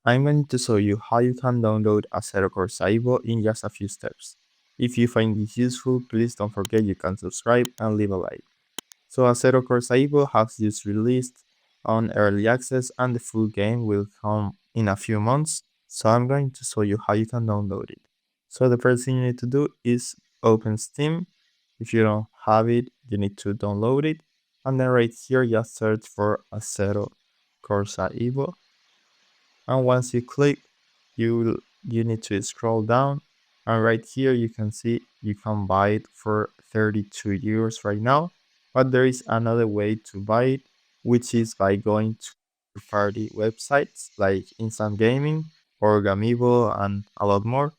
I'm going to show you how you can download Assetto Corsa EVO in just a few steps. If you find this useful, please don't forget you can subscribe and leave a like. So Assetto Corsa EVO has just released on early access and the full game will come in a few months. So I'm going to show you how you can download it. So the first thing you need to do is open Steam. If you don't have it, you need to download it. And then right here, just search for Assetto Corsa EVO. And once you click, you need to scroll down, and right here you can see you can buy it for 32 euros right now. But there is another way to buy it, which is by going to party websites like Instant Gaming or Gamibo and a lot more.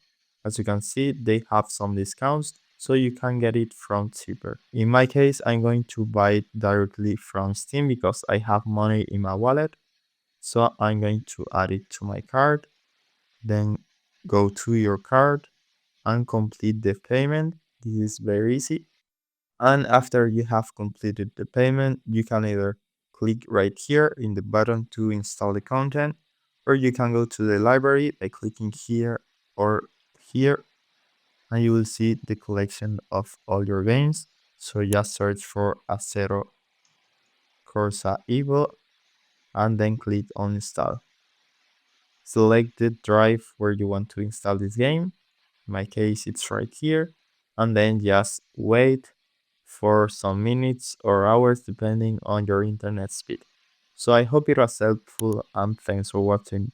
As you can see, they have some discounts, so you can get it from cheaper. In my case, I'm going to buy it directly from Steam because I have money in my wallet. So I'm going to add it to my card, then go to your card and complete the payment. This is very easy. And after you have completed the payment, you can either click right here in the button to install the content, or you can go to the library by clicking here or here, and you will see the collection of all your games. So just search for Assetto Corsa EVO and then click on install. Select the drive where you want to install this game. In my case, it's right here. And then just wait for some minutes or hours depending on your internet speed. So I hope it was helpful and thanks for watching.